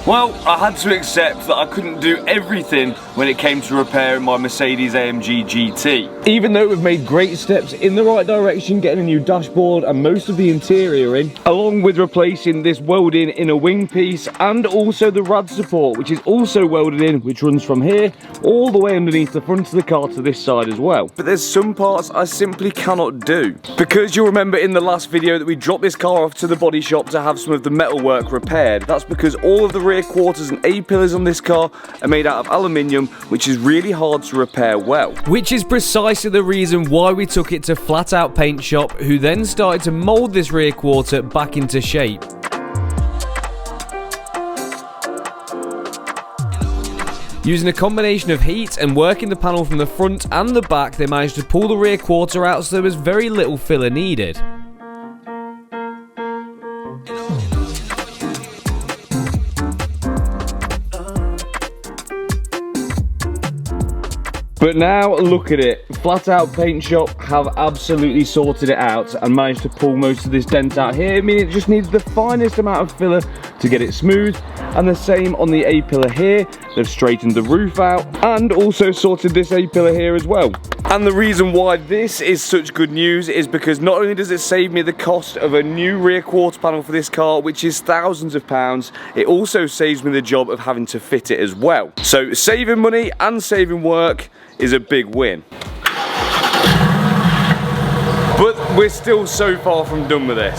Well, I had to accept that I couldn't do everything when it came to repairing my Mercedes-AMG GT. Even though we've made great steps in the right direction, getting a new dashboard and most of the interior in, along with replacing this welding inner wing piece and also the rad support, which is also welded in, which runs from here all the way underneath the front of the car to this side as well. But there's some parts I simply cannot do. Because you'll remember in the last video that we dropped this car off to the body shop to have some of the metalwork repaired. That's because all of the rear quarters and A-pillars on this car are made out of aluminium, which is really hard to repair well. Which is precisely the reason why we took it to Flatout Paintshop, who then started to mould this rear quarter back into shape. Using a combination of heat and working the panel from the front and the back, they managed to pull the rear quarter out so there was very little filler needed. But now look at it, Flatout Paintshop have absolutely sorted it out and managed to pull most of this dent out here. I mean, it just needs the finest amount of filler to get it smooth, and the same on the A-pillar here. They've straightened the roof out and also sorted this A-pillar here as well. And the reason why this is such good news is because not only does it save me the cost of a new rear quarter panel for this car, which is thousands of pounds, it also saves me the job of having to fit it as well. So saving money and saving work is a big win. But we're still so far from done with this.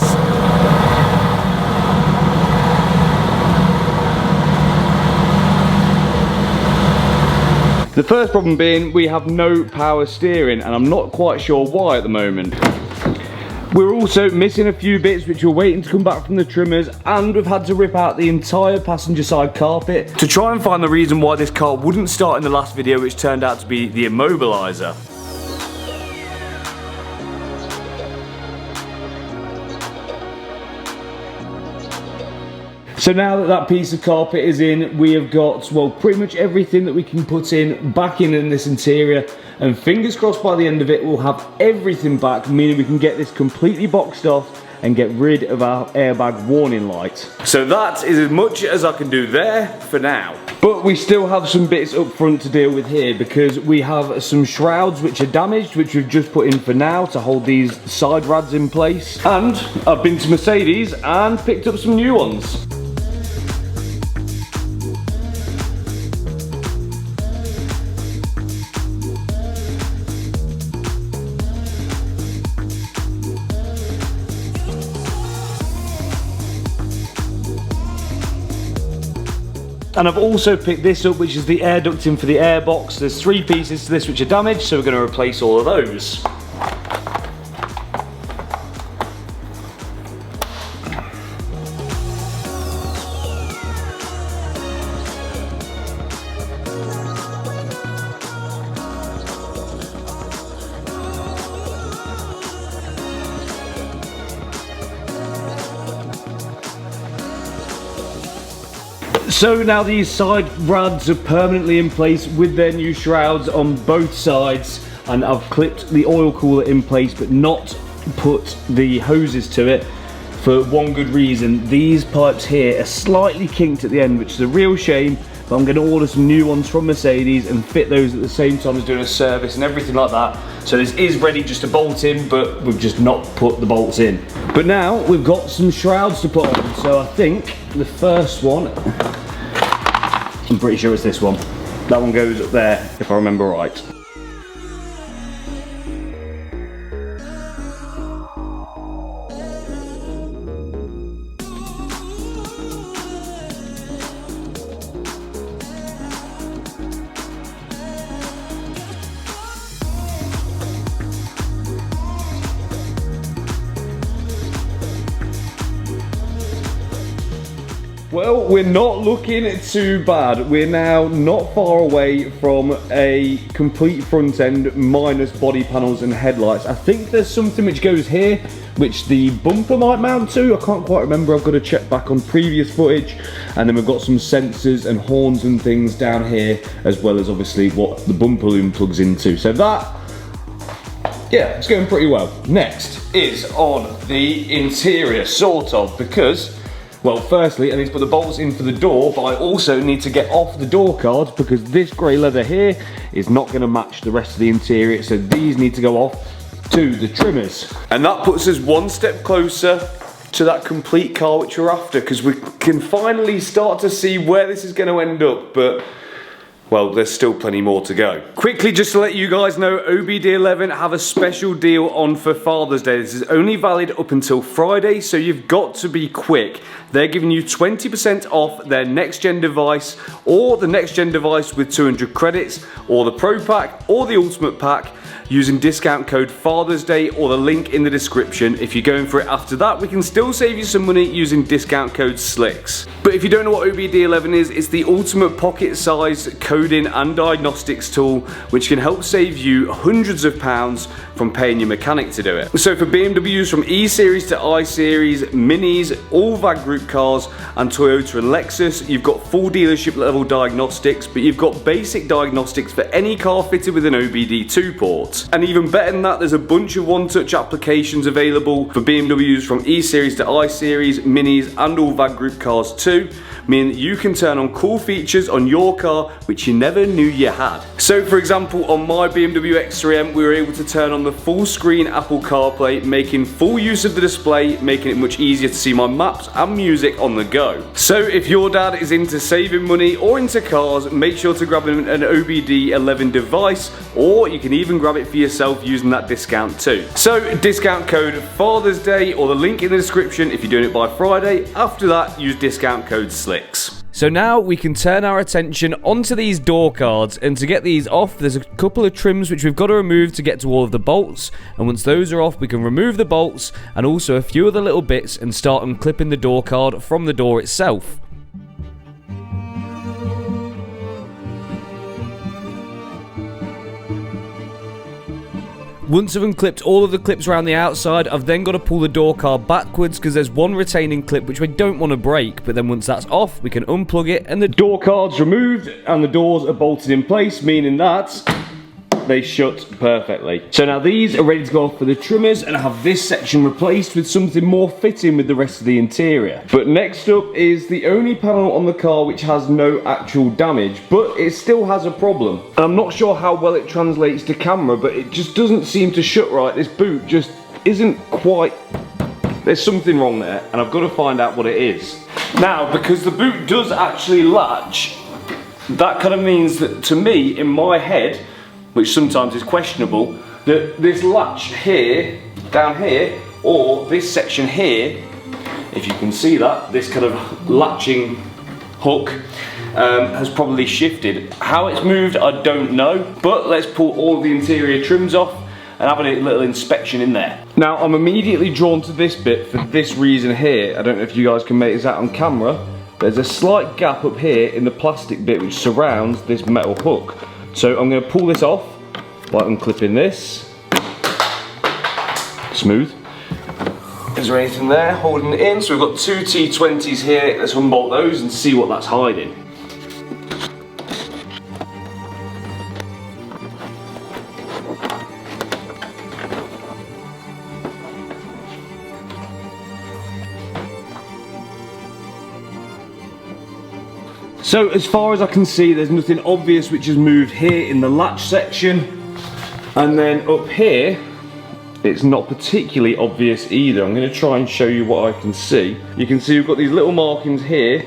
The first problem being we have no power steering, and I'm not quite sure why at the moment. We're also missing a few bits which we're waiting to come back from the trimmers, and we've had to rip out the entire passenger side carpet to try and find the reason why this car wouldn't start in the last video, which turned out to be the immobilizer. So now that that piece of carpet is in, we have got, well, pretty much everything that we can put in back in this interior, and fingers crossed by the end of it we'll have everything back, meaning we can get this completely boxed off and get rid of our airbag warning light. So that is as much as I can do there for now. But we still have some bits up front to deal with here, because we have some shrouds which are damaged, which we've just put in for now to hold these side rads in place. And I've been to Mercedes and picked up some new ones. And I've also picked this up, which is the air ducting for the airbox. There's 3 pieces to this which are damaged, so we're going to replace all of those. So now these side rads are permanently in place with their new shrouds on both sides, and I've clipped the oil cooler in place but not put the hoses to it for one good reason. These pipes here are slightly kinked at the end, which is a real shame, but I'm going to order some new ones from Mercedes and fit those at the same time as doing a service and everything like that. So this is ready just to bolt in, but we've just not put the bolts in. But now we've got some shrouds to put on, so I think the first one, I'm pretty sure it's this one. That one goes up there, if I remember right. Well, we're not looking too bad. We're now not far away from a complete front end minus body panels and headlights. I think there's something which goes here, which the bumper might mount to. I can't quite remember. I've got to check back on previous footage. And then we've got some sensors and horns and things down here, as well as obviously what the bumper loom plugs into. So that, yeah, it's going pretty well. Next is on the interior, sort of, because Well, firstly, I need to put the bolts in for the door, but I also need to get off the door cards because this grey leather here is not going to match the rest of the interior, so these need to go off to the trimmers. And that puts us one step closer to that complete car which we're after, because we can finally start to see where this is going to end up, but well, there's still plenty more to go. Quickly, just to let you guys know, OBD11 have a special deal on for Father's Day. This is only valid up until Friday, so you've got to be quick. They're giving you 20% off their next gen device, or the next gen device with 200 credits, or the Pro Pack, or the Ultimate Pack, using discount code Father's Day or the link in the description. If you're going for it after that, we can still save you some money using discount code SLIX. But if you don't know what OBD11 is, it's the ultimate pocket-sized coding and diagnostics tool which can help save you hundreds of pounds from paying your mechanic to do it. So for BMWs from E Series to I Series, Minis, all VAG Group cars, and Toyota and Lexus, you've got full dealership level diagnostics, but you've got basic diagnostics for any car fitted with an OBD2 port. And even better than that, there's a bunch of one-touch applications available for BMWs from E Series to I Series, Minis, and all VAG Group cars too, meaning that you can turn on cool features on your car which you never knew you had. So for example, on my BMW X3M, we were able to turn on the full screen Apple CarPlay, making full use of the display, making it much easier to see my maps and music on the go. So if your dad is into saving money or into cars, make sure to grab him an OBD11 device, or you can even grab it for yourself using that discount too. So discount code Father's Day or the link in the description if you're doing it by Friday. After that, use discount code SLIX. So now we can turn our attention onto these door cards, and to get these off, there's a couple of trims which we've got to remove to get to all of the bolts, and once those are off we can remove the bolts and also a few other little bits and start unclipping the door card from the door itself. Once I've unclipped all of the clips around the outside, I've then got to pull the door card backwards because there's one retaining clip which we don't want to break, but then once that's off we can unplug it and the door card's removed and the doors are bolted in place, meaning that they shut perfectly. So now these are ready to go off for the trimmers, and I have this section replaced with something more fitting with the rest of the interior. But next up is the only panel on the car which has no actual damage, but it still has a problem. And I'm not sure how well it translates to camera, but it just doesn't seem to shut right. This boot just isn't quite... There's something wrong there, and I've got to find out what it is. Now, because the boot does actually latch, that kind of means that, to me, in my head, which sometimes is questionable, that this latch here, down here, or this section here, if you can see that, this kind of latching hook has probably shifted. How it's moved, I don't know, but let's pull all the interior trims off and have a little inspection in there. Now, I'm immediately drawn to this bit for this reason here. I don't know if you guys can make this out on camera. There's a slight gap up here in the plastic bit which surrounds this metal hook. So I'm going to pull this off by unclipping this. Smooth. Is there anything there holding it in? So we've got two T20s here. Let's unbolt those and see what that's hiding. So as far as I can see, there's nothing obvious which has moved here in the latch section, and then up here it's not particularly obvious either. I'm going to try and show you what I can see. You can see we've got these little markings here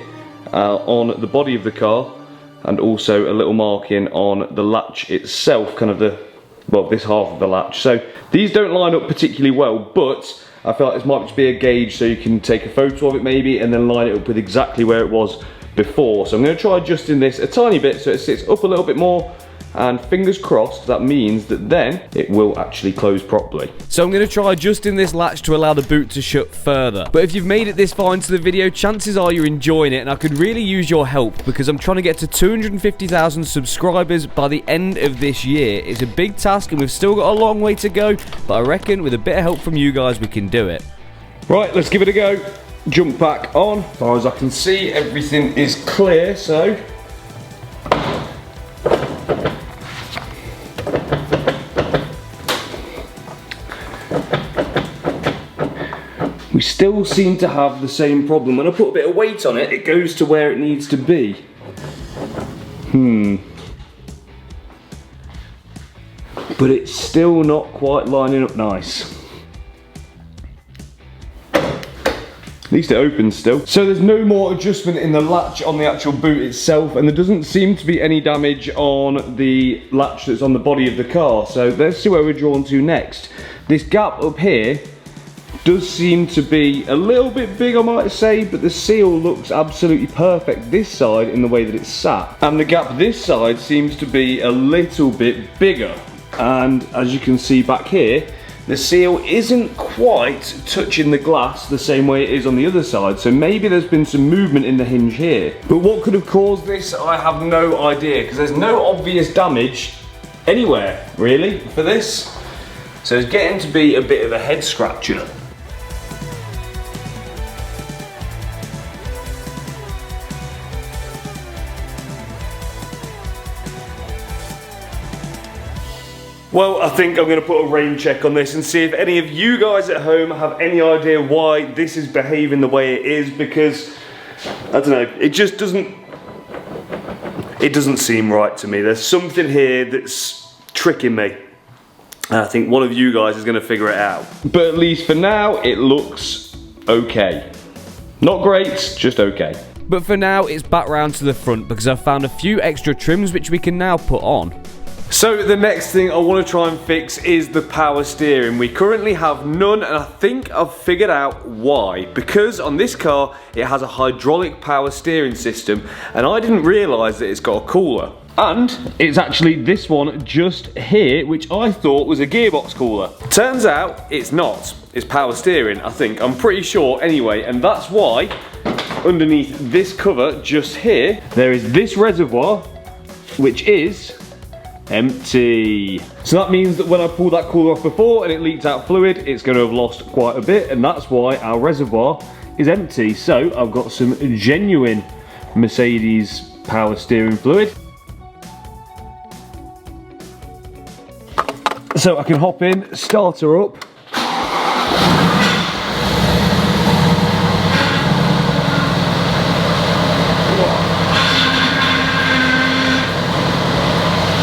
on the body of the car, and also a little marking on the latch itself, kind of this half of the latch. So these don't line up particularly well, but I feel like this might just be a gauge so you can take a photo of it maybe and then line it up with exactly where it was before. So I'm going to try adjusting this a tiny bit so it sits up a little bit more, and fingers crossed that means that then it will actually close properly. So I'm going to try adjusting this latch to allow the boot to shut further. But if you've made it this far into the video, chances are you're enjoying it, and I could really use your help because I'm trying to get to 250,000 subscribers by the end of this year. It's a big task and we've still got a long way to go, but I reckon with a bit of help from you guys we can do it. Right, let's give it a go. Jump back on. As far as I can see, everything is clear, so we we still seem to have the same problem. When I put a bit of weight on it, it goes to where it needs to be. But it's still not quite lining up nice. At least it opens still. So there's no more adjustment in the latch on the actual boot itself, and there doesn't seem to be any damage on the latch that's on the body of the car. So let's see where we're drawn to next. This gap up here does seem to be a little bit big, I might say, but the seal looks absolutely perfect this side in the way that it's sat. And the gap this side seems to be a little bit bigger. And as you can see back here, the seal isn't quite touching the glass the same way it is on the other side, so maybe there's been some movement in the hinge here. But what could have caused this, I have no idea, because there's no obvious damage anywhere, really, for this. So it's getting to be a bit of a head scratcher. Well, I think I'm going to put a rain check on this and see if any of you guys at home have any idea why this is behaving the way it is, because, I don't know, it just doesn't seem right to me. There's something here that's tricking me. And I think one of you guys is going to figure it out. But at least for now, it looks okay. Not great, just okay. But for now, it's back round to the front because I've found a few extra trims which we can now put on. So the next thing I want to try and fix is the power steering. We currently have none, and I think I've figured out why. Because on this car, it has a hydraulic power steering system, and I didn't realise that it's got a cooler. And it's actually this one just here, which I thought was a gearbox cooler. Turns out it's not. It's power steering, I think. I'm pretty sure anyway, and that's why underneath this cover just here, there is this reservoir, which is empty. So that means that when I pulled that cooler off before and it leaked out fluid, it's going to have lost quite a bit, and that's why our reservoir is empty. So I've got some genuine Mercedes power steering fluid. So I can hop in, start her up.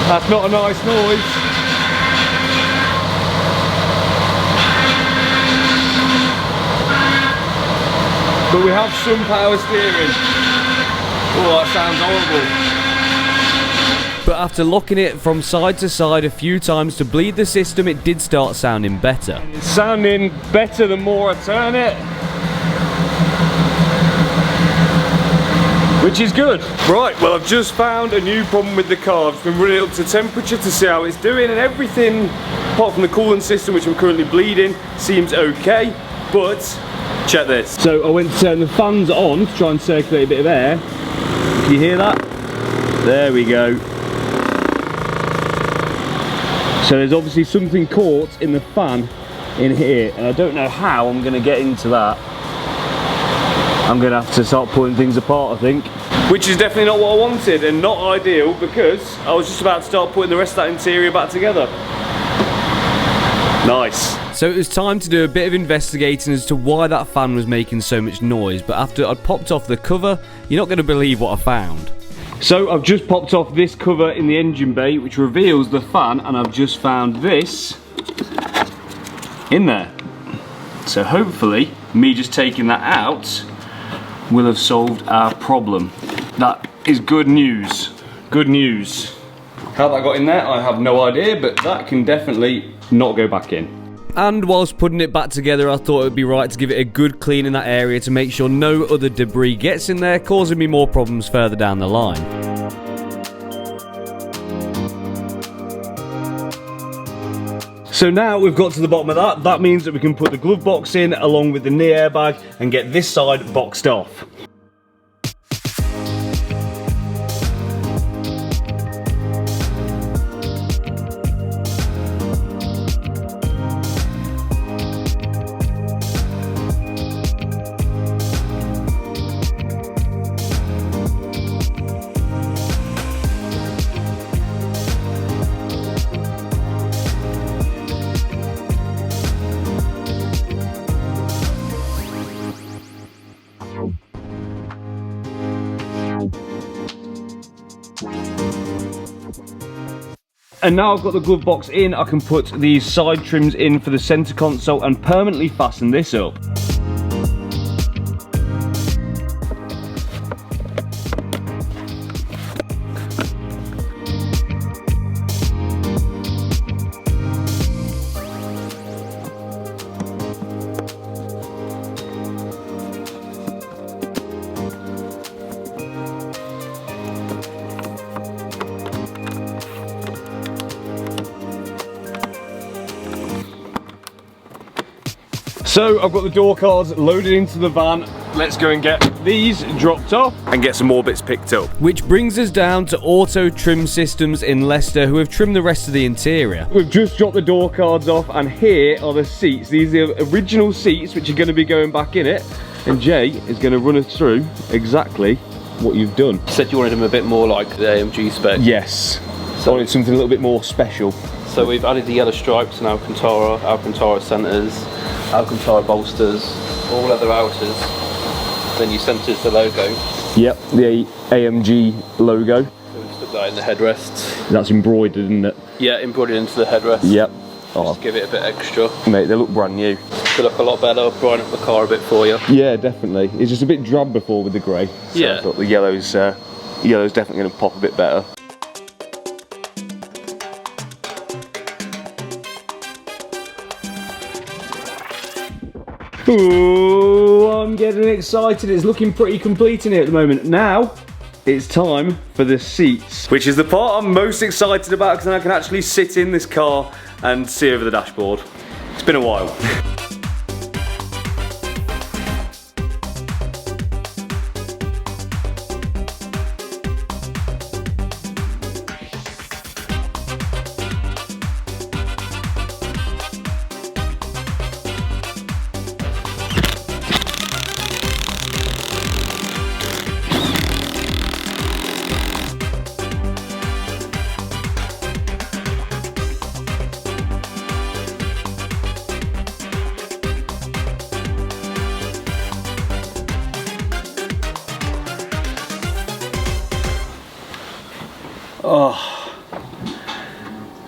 That's not a nice noise. But we have some power steering. Oh, that sounds horrible. But after locking it from side to side a few times to bleed the system, it did start sounding better. It's sounding better the more I turn it, which is good. Right, well, I've just found a new problem with the car. I've been running it up to temperature to see how it's doing, and everything apart from the coolant system, which I'm currently bleeding, seems okay. But check this. So I went to turn the fans on to try and circulate a bit of air. Can you hear that? There we go. So there's obviously something caught in the fan in here, and I don't know how I'm going to get into that. I'm going to have to start pulling things apart, I think. Which is definitely not what I wanted, and not ideal, because I was just about to start putting the rest of that interior back together. Nice. So it was time to do a bit of investigating as to why that fan was making so much noise, but after I'd popped off the cover, you're not going to believe what I found. So I've just popped off this cover in the engine bay, which reveals the fan, and I've just found this in there. So hopefully, me just taking that out will have solved our problem. That is good news. Good news. How that got in there, I have no idea, but that can definitely not go back in. And whilst putting it back together, I thought it would be right to give it a good clean in that area to make sure no other debris gets in there, causing me more problems further down the line. So now we've got to the bottom of that. That means that we can put the glove box in along with the knee airbag and get this side boxed off. And now I've got the glove box in, I can put these side trims in for the center console and permanently fasten this up. So I've got the door cards loaded into the van. Let's go and get these dropped off and get some more bits picked up. Which brings us down to Auto Trim Systems in Leicester, who have trimmed the rest of the interior. We've just dropped the door cards off, and here are the seats. These are the original seats which are going to be going back in it, and Jay is going to run us through exactly what you've done. You said you wanted them a bit more like the AMG spec. Yes, so I wanted something a little bit more special. So we've added the yellow stripes and Alcantara centres, Alcantara bolsters, all leather outers. Then you centres the logo. Yep, the AMG logo. So we've stuck that in the headrests. That's embroidered, isn't it? Yeah, embroidered into the headrest. Yep. Just give it a bit extra. Mate, they look brand new. They look a lot better, brighten up the car a bit for you. Yeah, definitely. It's just a bit drab before with the grey. So yeah. I thought the yellow's definitely going to pop a bit better. Ooh, I'm getting excited. It's looking pretty complete in here at the moment. Now, it's time for the seats. Which is the part I'm most excited about, because then I can actually sit in this car and see over the dashboard. It's been a while. Oh,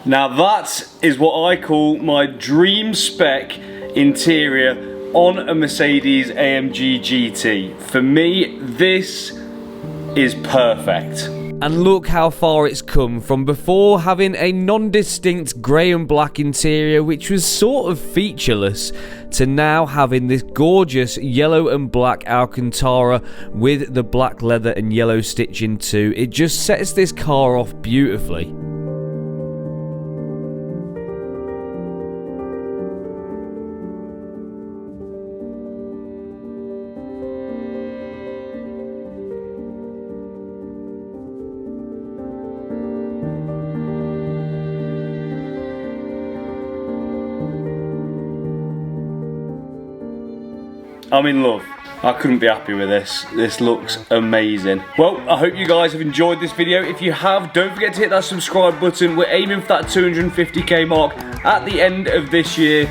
now that is what I call my dream spec interior on a Mercedes AMG GT. For me, this is perfect. And look how far it's come from before having a non-distinct grey and black interior which was sort of featureless, to now having this gorgeous yellow and black Alcantara with the black leather and yellow stitching too. It just sets this car off beautifully. I'm in love. I couldn't be happy with this. This looks amazing. Well, I hope you guys have enjoyed this video. If you have, don't forget to hit that subscribe button. We're aiming for that 250k mark at the end of this year.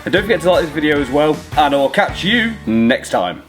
And don't forget to like this video as well. And I'll catch you next time.